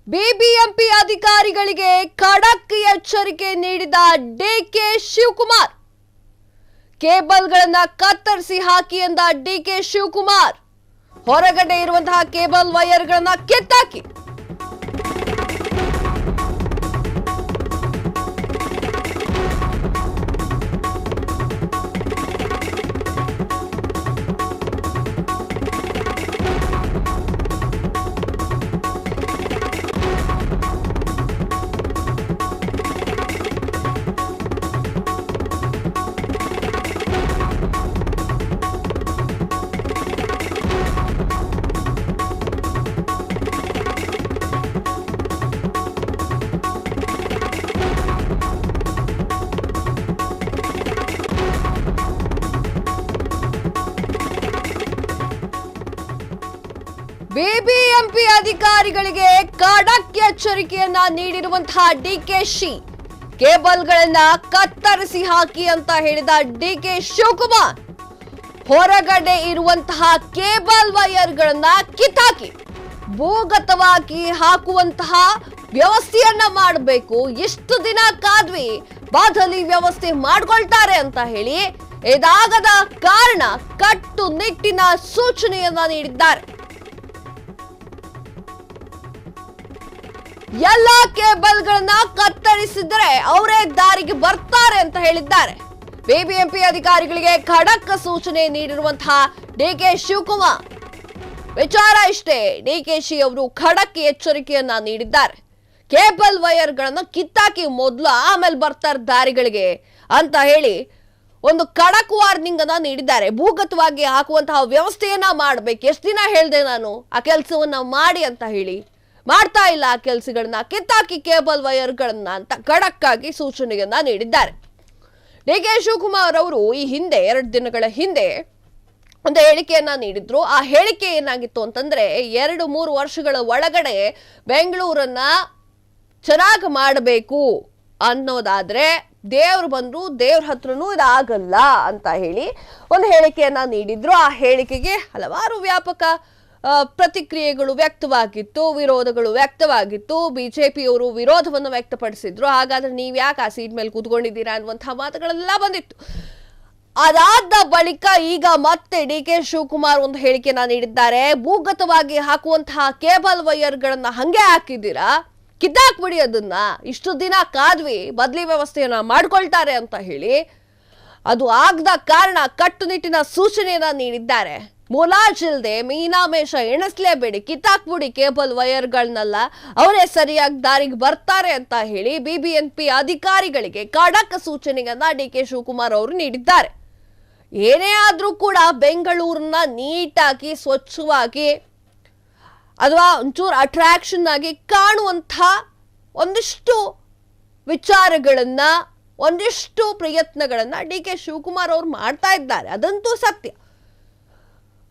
BBMP ಅಧಿಕಾರಿಗಳಿಗೆ ಖಡಕ್ ಎಚ್ಚರಿಕೆ ನೀಡಿದ ಡಿಕೆ ಶಿವಕುಮಾರ್. ಕೇಬಲ್ಗಳನ್ನು ಕತ್ತರಿಸಿ ಹಾಕಿ ಎಂದ ಡಿಕೆ ಶಿವಕುಮಾರ್. ಹೊರಗಡೆ ಇರುವಂತಹ ಕೇಬಲ್ ವೈರ್ಗಳನ್ನು ಕಿತ್ತಾಕಿ ಬಿಬಿಎಂಪಿ ಅಧಿಕಾರಿಗಳಿಗೆ ಖಡಕ್ ಎಚ್ಚರಿಕೆಯನ್ನ ನೀಡಿರುವಂತಹ ಡಿಕೆಶಿ. ಕೇಬಲ್ಗಳನ್ನ ಕತ್ತರಿಸಿ ಹಾಕಿ ಅಂತ ಹೇಳಿದ ಡಿಕೆ ಶಿವಕುಮಾರ್. ಹೊರಗಡೆ ಇರುವಂತಹ ಕೇಬಲ್ ವೈರ್ಗಳನ್ನ ಕಿತ್ತಾಕಿ ಭೂಗತವಾಗಿ ಹಾಕುವಂತಹ ವ್ಯವಸ್ಥೆಯನ್ನ ಮಾಡಬೇಕು. ಎಷ್ಟು ದಿನ ಕಾದ್ವಿ, ಬಾಧಲಿ ವ್ಯವಸ್ಥೆ ಮಾಡ್ಕೊಳ್ತಾರೆ ಅಂತ ಹೇಳಿ ಇದಾಗದ ಕಾರಣ ಕಟ್ಟುನಿಟ್ಟಿನ ಸೂಚನೆಯನ್ನ ನೀಡಿದ್ದಾರೆ. ಎಲ್ಲ ಕೇಬಲ್ಗಳನ್ನ ಕತ್ತರಿಸಿದ್ರೆ ಅವರೇ ದಾರಿಗೆ ಬರ್ತಾರೆ ಅಂತ ಹೇಳಿದ್ದಾರೆ. ಬಿಬಿಎಂಪಿ ಅಧಿಕಾರಿಗಳಿಗೆ ಖಡಕ್ ಸೂಚನೆ ನೀಡಿರುವಂತಹ ಡಿಕೆ ಶಿವಕುಮಾರ್. ವಿಚಾರ ಇಷ್ಟೇ, ಡಿಕೆಶಿ ಅವರು ಖಡಕ್ ಎಚ್ಚರಿಕೆಯನ್ನ ನೀಡಿದ್ದಾರೆ. ಕೇಬಲ್ ವೈರ್ಗಳನ್ನ ಕಿತ್ತಾಕಿ ಮೊದಲು ಆಮೇಲೆ ಬರ್ತಾರೆ ದಾರಿಗಳಿಗೆ ಅಂತ ಹೇಳಿ ಒಂದು ಖಡಕ್ ವಾರ್ನಿಂಗ್ ಅನ್ನ ನೀಡಿದ್ದಾರೆ. ಭೂಗತವಾಗಿ ಹಾಕುವಂತಹ ವ್ಯವಸ್ಥೆಯನ್ನ ಮಾಡ್ಬೇಕು. ಎಷ್ಟು ದಿನ ಹೇಳ್ದೆ ನಾನು ಆ ಕೆಲಸವನ್ನ ಮಾಡಿ ಅಂತ ಹೇಳಿ, ಮಾಡ್ತಾ ಇಲ್ಲ ಆ ಕೆಲಸಗಳನ್ನ, ಕಿತ್ತಾಕಿ ಕೇಬಲ್ ವೈರ್ಗಳನ್ನ ಅಂತ ಖಡಕ್ ಆಗಿ ಸೂಚನೆಯನ್ನ ನೀಡಿದ್ದಾರೆ. ಡಿಕೆ ಶಿವಕುಮಾರ್ ಅವರು ಈ ಹಿಂದೆ 2 ದಿನಗಳ ಹಿಂದೆ ಒಂದು ಹೇಳಿಕೆಯನ್ನ ನೀಡಿದ್ರು. ಆ ಹೇಳಿಕೆ ಏನಾಗಿತ್ತು ಅಂತಂದ್ರೆ, 2-3 ವರ್ಷಗಳ ಒಳಗಡೆ ಬೆಂಗಳೂರನ್ನ ಚೆನ್ನಾಗಿ ಮಾಡಬೇಕು ಅನ್ನೋದಾದ್ರೆ ದೇವ್ರು ಬಂದ್ರು ದೇವ್ರ ಹತ್ರನೂ ಇದಾಗಲ್ಲ ಅಂತ ಹೇಳಿ ಒಂದು ಹೇಳಿಕೆಯನ್ನ ನೀಡಿದ್ರು. ಆ ಹೇಳಿಕೆಗೆ ಹಲವಾರು ವ್ಯಾಪಕ ಪ್ರತಿಕ್ರಿಯೆಗಳು ವ್ಯಕ್ತವಾಗಿತ್ತು, ವಿರೋಧಗಳು ವ್ಯಕ್ತವಾಗಿತ್ತು. ಬಿಜೆಪಿಯವರು ವಿರೋಧವನ್ನು ವ್ಯಕ್ತಪಡಿಸಿದ್ರು. ಹಾಗಾದ್ರೆ ನೀವ್ ಯಾಕೆ ಆ ಸೀಟ್ ಮೇಲೆ ಕೂತ್ಕೊಂಡಿದ್ದೀರಾ ಅನ್ನುವಂತಹ ಮಾತುಗಳೆಲ್ಲ ಬಂದಿತ್ತು. ಅದಾದ ಬಳಿಕ ಈಗ ಮತ್ತೆ ಡಿಕೆ ಶಿವಕುಮಾರ್ ಒಂದು ಹೇಳಿಕೆಯನ್ನ ನೀಡಿದ್ದಾರೆ. ಭೂಗತವಾಗಿ ಹಾಕುವಂತಹ ಕೇಬಲ್ ವೈರ್ಗಳನ್ನ ಹಂಗೆ ಹಾಕಿದ್ದೀರಾ, ಕಿತ್ತಾಕ್ಬಿಡಿ ಅದನ್ನ, ಇಷ್ಟು ದಿನ ಕಾದ್ವಿ, ಬದಲಿ ವ್ಯವಸ್ಥೆಯನ್ನ ಮಾಡ್ಕೊಳ್ತಾರೆ ಅಂತ ಹೇಳಿ. ಅದು ಆಗದ ಕಾರಣ ಕಟ್ಟುನಿಟ್ಟಿನ ಸೂಚನೆಯನ್ನ ನೀಡಿದ್ದಾರೆ. ಮುಲಾಜಿಲ್ದೆ ಮೀನಾಮೇಷ ಎಣಿಸ್ಲೇಬೇಡಿ, ಕಿತ್ತಾಕ್ಬಿಡಿ ಕೇಬಲ್ ವೈರ್ಗಳನ್ನೆಲ್ಲ, ಅವರೇ ಸರಿಯಾಗಿ ದಾರಿಗೆ ಬರ್ತಾರೆ ಅಂತ ಹೇಳಿ ಬಿಬಿಎಂಪಿ ಅಧಿಕಾರಿಗಳಿಗೆ ಖಡಕ್ ಸೂಚನೆಯನ್ನ ಡಿಕೆ ಶಿವಕುಮಾರ್ ಅವರು ನೀಡಿದ್ದಾರೆ. ಏನೇ ಆದ್ರೂ ಕೂಡ ಬೆಂಗಳೂರನ್ನ ನೀಟಾಗಿ ಸ್ವಚ್ಛವಾಗಿ ಅಥವಾ ಒಂಚೂರು ಅಟ್ರಾಕ್ಷನ್ ಆಗಿ ಕಾಣುವಂಥ ಒಂದಿಷ್ಟು ವಿಚಾರಗಳನ್ನ, ಒಂದಿಷ್ಟು ಪ್ರಯತ್ನಗಳನ್ನ ಡಿಕೆ ಶಿವಕುಮಾರ್ ಅವರು ಮಾಡ್ತಾ ಇದ್ದಾರೆ. ಅದಂತೂ ಸತ್ಯ.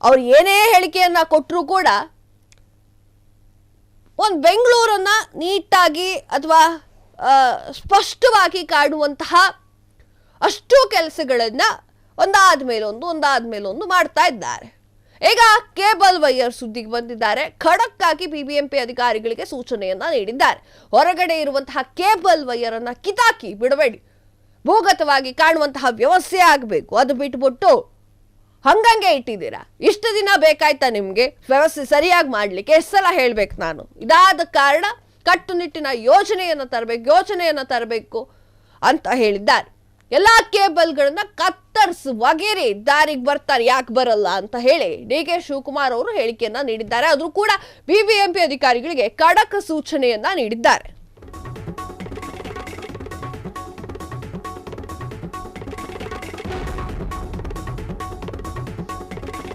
ಅವ್ರು ಏನೇ ಹೇಳಿಕೆಯನ್ನ ಕೊಟ್ಟರು ಕೂಡ ಒಂದು ಬೆಂಗಳೂರನ್ನ ನೀಟಾಗಿ ಅಥವಾ ಸ್ಪಷ್ಟವಾಗಿ ಕಾಣುವಂತಹ ಅಷ್ಟು ಕೆಲಸಗಳನ್ನ ಒಂದಾದ್ಮೇಲೊಂದು ಮಾಡ್ತಾ ಇದ್ದಾರೆ. ಈಗ ಕೇಬಲ್ ವೈರ್ ಸುದ್ದಿಗೆ ಬಂದಿದ್ದಾರೆ. ಖಡಕ್ ಆಗಿ ಬಿಬಿಎಂಪಿ ಅಧಿಕಾರಿಗಳಿಗೆ ಸೂಚನೆಯನ್ನ ನೀಡಿದ್ದಾರೆ. ಹೊರಗಡೆ ಇರುವಂತಹ ಕೇಬಲ್ ವೈರ್ ಅನ್ನ ಕಿತ್ತಾಕಿ ಬಿಡಬೇಡಿ, ಭೂಗತವಾಗಿ ಕಾಣುವಂತಹ ವ್ಯವಸ್ಥೆ ಆಗಬೇಕು. ಅದು ಬಿಟ್ಬಿಟ್ಟು ಹಂಗಂಗೆ ಇಟ್ಟಿದ್ದೀರಾ, ಇಷ್ಟು ದಿನ ಬೇಕಾಯ್ತಾ ನಿಮ್ಗೆ ವ್ಯವಸ್ಥೆ ಸರಿಯಾಗಿ ಮಾಡ್ಲಿಕ್ಕೆ? ಎಷ್ಟು ಸಲ ಹೇಳ್ಬೇಕು ನಾನು? ಇದಾದ ಕಾರಣ ಕಟ್ಟುನಿಟ್ಟಿನ ಯೋಜನೆಯನ್ನ ತರಬೇಕು ಅಂತ ಹೇಳಿದ್ದಾರೆ. ಎಲ್ಲಾ ಕೇಬಲ್ಗಳನ್ನ ಕತ್ತರಿಸುವಾಗೇರಿ ದಾರಿಗೆ ಬರ್ತಾರೆ, ಯಾಕೆ ಬರಲ್ಲ ಅಂತ ಹೇಳಿ ಡಿಕೆ ಶಿವಕುಮಾರ್ ಅವರು ಹೇಳಿಕೆಯನ್ನ ನೀಡಿದ್ದಾರೆ. ಆದ್ರೂ ಕೂಡ ಬಿಬಿಎಂಪಿ ಅಧಿಕಾರಿಗಳಿಗೆ ಖಡಕ್ ಸೂಚನೆಯನ್ನ ನೀಡಿದ್ದಾರೆ.